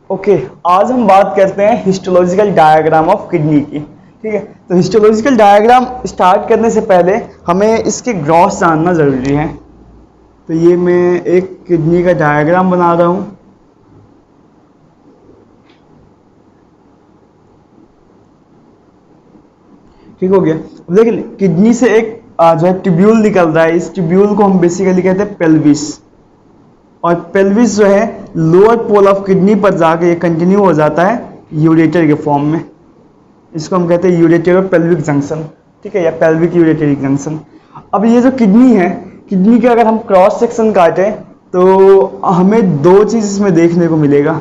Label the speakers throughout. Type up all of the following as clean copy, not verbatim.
Speaker 1: Okay, आज हम बात करते हैं हिस्टोलॉजिकल डायग्राम ऑफ किडनी की। ठीक है, तो हिस्टोलॉजिकल डायग्राम स्टार्ट करने से पहले हमें इसके ग्रॉस जानना ज़रूरी है। तो ये मैं एक किडनी का डायग्राम बना रहा हूँ। ठीक हो गया। अब देखिए, किडनी से एक जो है ट्यूब्यूल निकल रहा है। इस ट्यूब्यूल को हम बेसिकली कहते हैं पेल्विस, और पेल्विस जो है लोअर पोल ऑफ किडनी पर जाके ये कंटिन्यू हो जाता है यूरेटर के फॉर्म में। इसको हम कहते हैं यूरेटर और पेल्विक जंक्शन। ठीक है, या पेल्विक यूरेटरिक जंक्शन। अब ये जो किडनी है, किडनी के अगर हम क्रॉस सेक्शन काटें तो हमें दो चीज़ इसमें देखने को मिलेगा।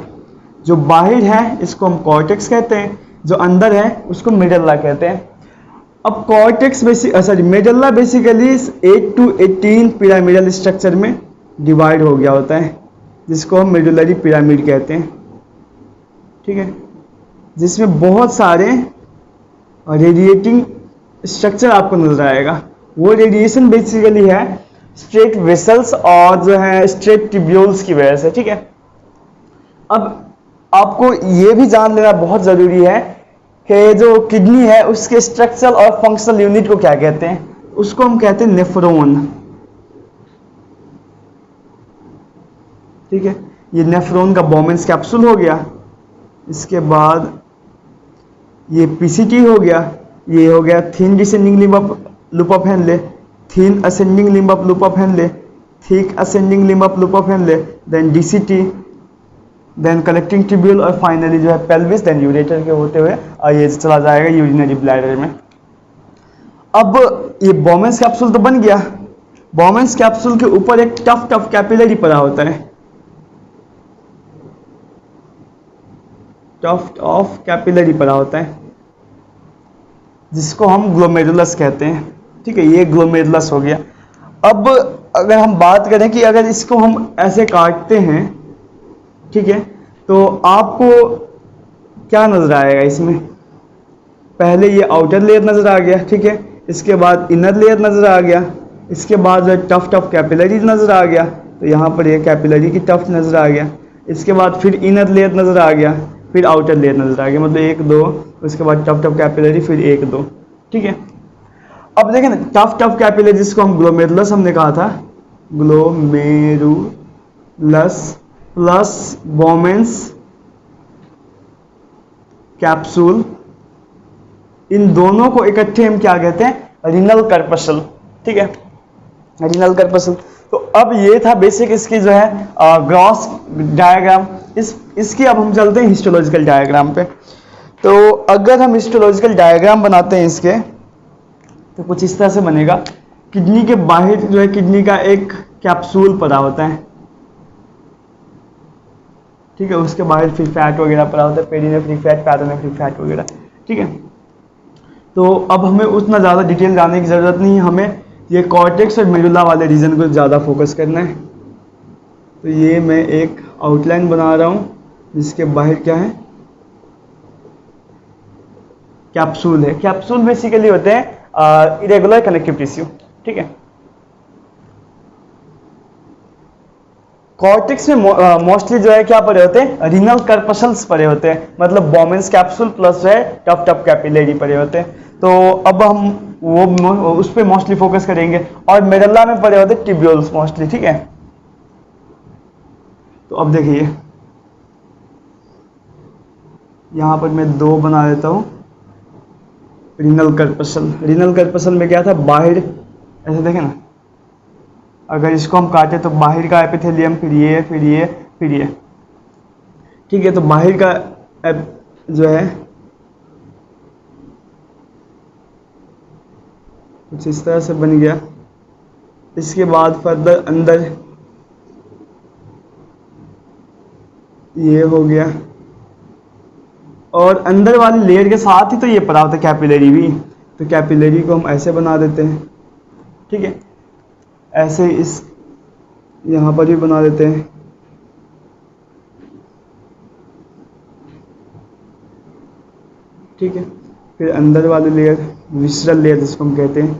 Speaker 1: जो बाहर है इसको हम कॉर्टेक्स कहते हैं, जो अंदर है उसको मेडल्ला कहते हैं। अब cortex medulla basically 8 to 18 pyramidal structure में डिवाइड हो गया होता है, जिसको हम मेडुलरी पिरामिड कहते हैं। ठीक है, जिसमें बहुत सारे रेडिएटिंग स्ट्रक्चर आपको नजर आएगा। वो रेडिएशन बेसिकली है स्ट्रेट वेसल्स और जो है स्ट्रेट ट्यूब्यूल्स की वजह से। ठीक है, अब आपको ये भी जान लेना बहुत ज़रूरी है कि जो किडनी है उसके स्ट्रक्चरल और फंक्शनल यूनिट को क्या कहते हैं। उसको हम कहते हैं नेफ्रॉन। ठीक है, ये नेफ्रॉन का बोमेंस कैप्सूल हो गया। इसके बाद ये पीसीटी हो गया। ये हो गया thin descending limb of loop of Henle, thin ascending limb of loop of Henle, thick ascending limb of loop of Henle, then DCT, then collecting tubule, और फाइनली जो है पेल्विस, देन यूरेटर के होते हुए ये चला जाएगा यूरिनरी ब्लैडर में। अब ये बोमेंस कैप्सूल तो बन गया। बोमेंस कैप्सूल के ऊपर एक टफ टफ कैपिलरी पड़ा होता है, टफ्ट ऑफ कैपिलरी पड़ा होता है, जिसको हम ग्लोमेरुलस कहते हैं। ठीक है, ये ग्लोमेरुलस हो गया। अब अगर हम बात करें कि अगर इसको हम ऐसे काटते हैं, ठीक है, तो आपको क्या नजर आएगा इसमें। पहले ये आउटर लेयर नजर आ गया। ठीक है, इसके बाद इनर लेयर नजर आ गया। इसके बाद जो टफ्ट ऑफ कैपिलरी नजर आ गया, तो यहाँ पर ये कैपिलरी की टफ्ट नजर आ गया। इसके बाद फिर इनर लेयर नजर आ गया, फिर आउटर लेयर नजर आ गया, मतलब एक दो, उसके बाद टफ्ट ऑफ कैपिलरी, फिर एक दो। ठीक है, अब देखें ना, टफ्ट ऑफ कैपिलरी जिसको हम ग्लोमेरुलस हमने कहा था, ग्लोमेरुलस प्लस बोमेंस कैप्सूल, इन दोनों को इकट्ठे हम क्या कहते हैं, रीनल कर्पसल। ठीक है, रीनल कर्पसल। तो अब ये था बेसिक इसकी जो है ग्रॉस डायग्राम। इसकी अब हम चलते हैं हिस्टोलॉजिकल डायग्राम पे। तो अगर हम हिस्टोलॉजिकल डायग्राम बनाते हैं इसके, तो कुछ इस तरह से बनेगा। किडनी के बाहर जो है किडनी का एक कैप्सूल पड़ा होता है। ठीक है, उसके बाहर फ्री फैट वगैरह पड़ा होता है, पेरिनेफ्री फैट, पैरानेफ्री फैट वगैरह। ठीक है, तो अब हमें उतना ज़्यादा डिटेल जानने की ज़रूरत नहीं है, हमें ये कॉर्टेक्स और मेडुला वाले रीजन को ज़्यादा फोकस करना है। तो ये मैं एक आउटलाइन बना रहा हूँ, जिसके बाहर क्या है, कैप्सूल है। कैप्सूल बेसिकली होते हैं इरेगुलर कनेक्टिव टिश्यू। ठीक है, कॉर्टेक्स में मोस्टली जो है क्या पड़े होते हैं, रीनल कर्पसल्स पड़े होते हैं, मतलब बोमेंस कैप्सूल प्लस जो है टफ टफ कैपिलरी पड़े होते हैं। तो अब हम वो उस पर मोस्टली फोकस करेंगे, और मेडल्ला में पड़े होते हैं ट्यूब्यूल्स मोस्टली। ठीक है, तो अब देखिए यहाँ पर मैं दो बना देता हूँ रीनल कर्पसल। रीनल कर्पसल में क्या था, बाहर ऐसे देखें ना, अगर इसको हम काटे तो बाहर का एपिथेलियम, फिर ये, फिर ये, फिर ये। ठीक है, तो बाहर का जो है कुछ इस तरह से बन गया। इसके बाद फर्दर अंदर ये हो गया, और अंदर वाली लेयर के साथ ही तो ये पड़ा होता है कैपिलरी भी। तो कैपिलरी को हम ऐसे बना देते हैं। ठीक है, ऐसे इस यहाँ पर भी बना देते हैं। ठीक है, फिर अंदर वाली लेयर, विसरल लेयर जिसको हम कहते हैं।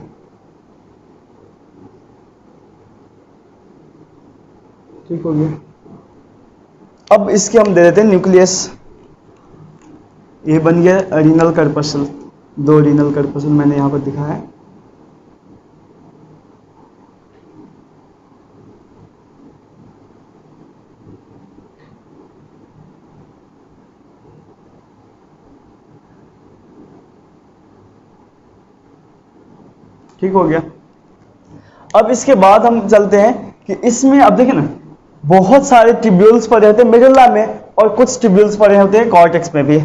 Speaker 1: ठीक हो गया। अब इसके हम दे देते हैं न्यूक्लियस। ये बन गया रीनल कर्पसल, 2 रीनल कर्पसल मैंने यहाँ पर दिखाया है। ठीक हो गया। अब इसके बाद हम चलते हैं कि इसमें अब देखिए ना, बहुत सारे ट्यूब्यूल्स पड़े होते हैं मेडुल्ला में, और कुछ ट्यूब्यूल्स पड़े होते हैं कॉर्टेक्स में भी।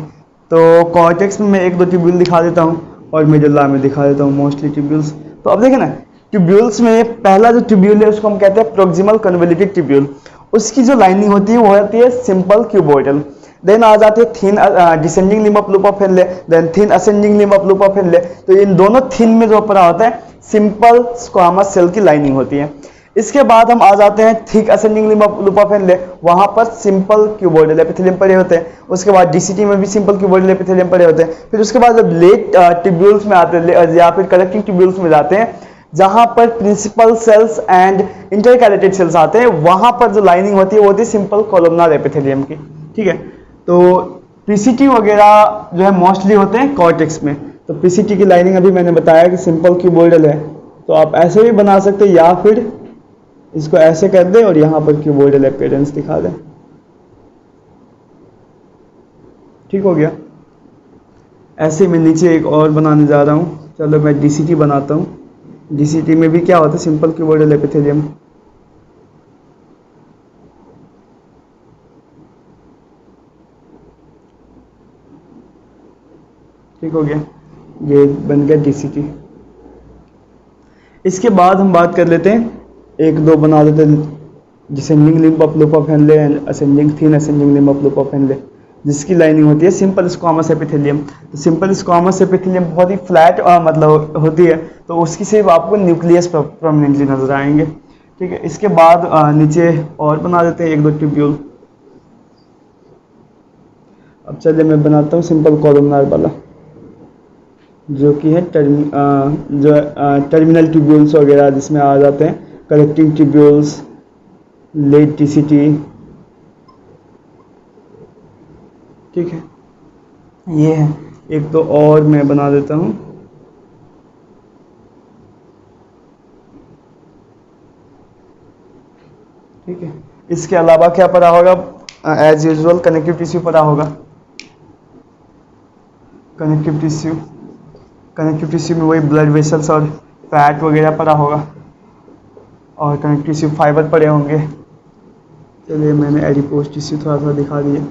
Speaker 1: तो कॉर्टेक्स में मैं 1-2 ट्यूब्यूल दिखा देता हूँ, और मेडुल्ला में दिखा देता हूँ मोस्टली ट्यूब्यूल्स। तो अब देखिए ना, ट्यूब्यूल्स में पहला जो ट्यूब्यूल है उसको हम कहते हैं प्रोक्सिमल कन्वोल्यूटेड ट्यूब्यूल। उसकी जो लाइनिंग होती है वो होती है सिंपल क्यूबोइडल। देन आ जाते हैं thin descending limb of loop of Henle, then thin ascending limb of loop of Henle. तो इन दोनों थिन में जो पड़ा होता है सिंपल स्क्वामस सेल की लाइनिंग होती है। इसके बाद हम आ जाते हैं thick ascending limb of loop of Henle, वहां पर सिंपल क्यूबोइडल एपिथेलियम पड़े होते हैं। उसके बाद डीसीटी में भी सिंपल क्यूबोइडल एपिथेलियम पड़े होते हैं। फिर उसके बाद जब लेट ट्यूब्यूल्स में आते हैं या फिर कलेक्टिंग ट्यूब्यूल्स में जाते हैं, जहां पर principal cells and intercalated cells आते हैं, वहां पर जो लाइनिंग होती है वो होती है सिंपल कोलमनार एपिथेलियम की। ठीक है, तो पीसीटी वगैरह जो है मोस्टली होते हैं कॉर्टेक्स में। तो पीसीटी की लाइनिंग अभी मैंने बताया कि सिंपल क्यूबोइडल है, तो आप ऐसे भी बना सकते हैं या फिर इसको ऐसे कर दें और यहां पर क्यूबोइडल अपीयरेंस दिखा दें। ठीक हो गया। ऐसे मैं नीचे एक और बनाने जा रहा हूं, चलो मैं डीसीटी बनाता हूं। डीसीटी में भी क्या होता है सिंपल क्यूबोइडल एपिथेलियम। ठीक हो गया, ये बन गया डीसीटी। इसके बाद हम बात कर लेते हैं, 1-2 बना देते हैं descending limb of loop of Henley and ascending thin ascending limb of loop of Henley, जिसकी लाइनिंग होती है सिंपल स्क्वामस एपिथेलियम। तो सिंपल स्क्वामस एपिथेलियम बहुत ही फ्लैट मतलब होती है, तो उसकी सिर्फ आपको न्यूक्लियस प्रोमिनेंटली नजर आएंगे। ठीक है, इसके बाद नीचे और बना देते हैं 1-2 ट्यूब्यूल। अब चलिए मैं बनाता हूँ सिंपल कॉलमनार वाला, जो कि है टर्मिनल ट्यूब्यूल्स वगैरह जिसमें आ जाते हैं कलेक्टिंग ट्यूब्यूल्स, लेट टीसीटी। ठीक है, ये है। 1-2 और मैं बना देता हूँ। ठीक है, इसके अलावा क्या पड़ा होगा, एज यूजुअल कनेक्टिव टिश्यू पड़ा होगा। कनेक्टिव टिश्यू, कनेक्टिव टिश्यू में वही ब्लड वेसल्स और फैट वगैरह पड़ा होगा, और कनेक्टिव टिश्यू फाइबर पड़े होंगे। चलिए मैंने एडिपोज टिश्यू थोड़ा सा दिखा दिया।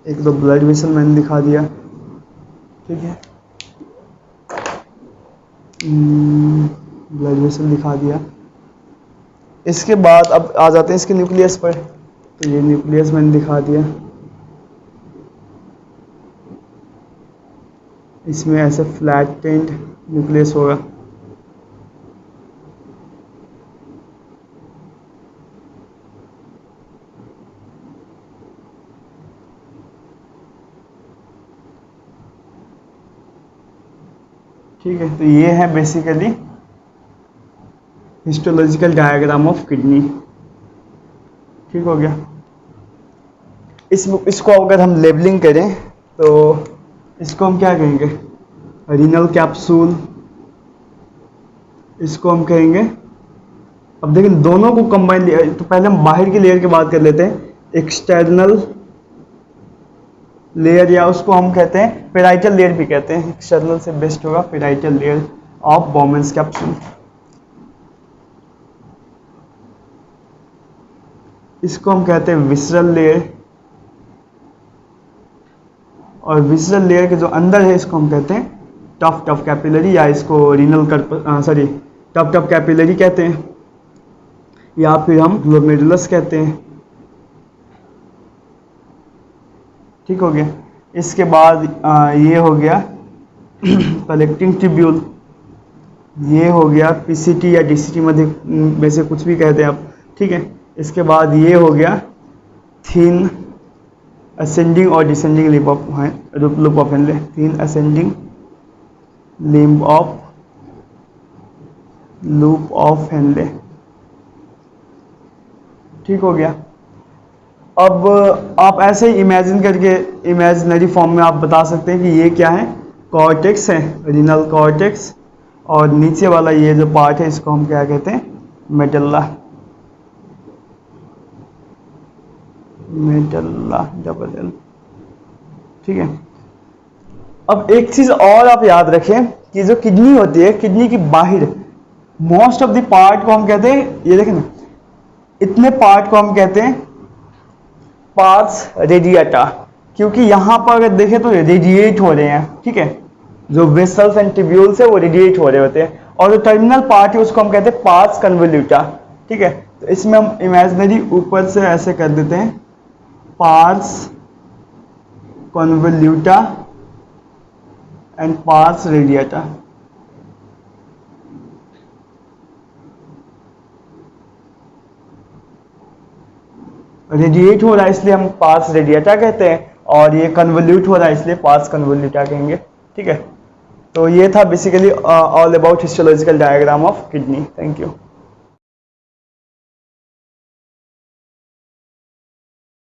Speaker 1: 1-2 ब्लड वेसल मैंने दिखा दिया। ठीक है, ब्लड वेसल दिखा दिया। इसके बाद अब आ जाते हैं इसके न्यूक्लियस पर। तो ये न्यूक्लियस मैंने दिखा दिया, इसमें ऐसे फ्लैटेंड न्यूक्लियस होगा। ठीक है, तो ये है basically histological diagram of kidney. ठीक हो गया। इसको अगर हम लेबलिंग करें तो इसको हम क्या कहेंगे, रीनल कैप्सूल, इसको हम कहेंगे। अब देखिए दोनों को कंबाइन, तो पहले हम बाहर की लेयर की बात कर लेते हैं, एक्सटर्नल लेयर, या उसको हम कहते हैं पेराइटल लेयर भी कहते हैं। एक्सटर्नल से बेस्ट होगा parietal layer of Bowman's capsule. इसको हम कहते हैं विसरल लेयर, और विसरल लेयर के जो अंदर है इसको हम कहते हैं टफ कैपिलरी, या इसको रीनल टफ कैपिलरी कहते हैं, या फिर हम ग्लोमेरुलस कहते हैं। ठीक हो गया। इसके बाद ये हो गया कलेक्टिंग ट्यूब्यूल, ये हो गया पीसीटी या डीसीटी में से कुछ भी कहते हैं आप। ठीक है, इसके बाद ये हो गया थिन असेंडिंग और descending loop of Henle, thin ascending limb of loop of Henley. ठीक हो गया। अब आप ऐसे ही इमेजिन करके इमेजिनरी फॉर्म में आप बता सकते हैं कि ये क्या है, कॉर्टेक्स है, रीनल कॉर्टेक्स, और नीचे वाला ये जो पार्ट है इसको हम क्या कहते हैं, मेडल्ला, मेडल्ला डबल एल। ठीक है। अब एक चीज और आप याद रखें कि जो किडनी होती है, किडनी की बाहर मोस्ट ऑफ द पार्ट को हम कहते हैं, ये देखें ना, इतने पार्ट को हम कहते हैं पार्ट्स रेडिएटा, क्योंकि यहां पर अगर देखें तो रेडिएट हो रहे हैं। ठीक है, जो वेसल्स एंड ट्यूब्यूल्स है वो रेडिएट हो रहे होते हैं, और जो टर्मिनल पार्ट है उसको हम कहते हैं पार्ट्स कन्वोल्यूटा। ठीक है, तो इसमें हम इमेजिनरी ऊपर से ऐसे कर देते हैं, pars convoluta and pars radiata. Radiate हो रहा है इसलिए हम पार्ट्स रेडिएटा कहते हैं, और ये कन्वोल्यूट हो रहा है इसलिए पार्ट्स कन्वोल्यूटा कहेंगे। ठीक है, तो ये था basically all about histological diagram of kidney. Thank you.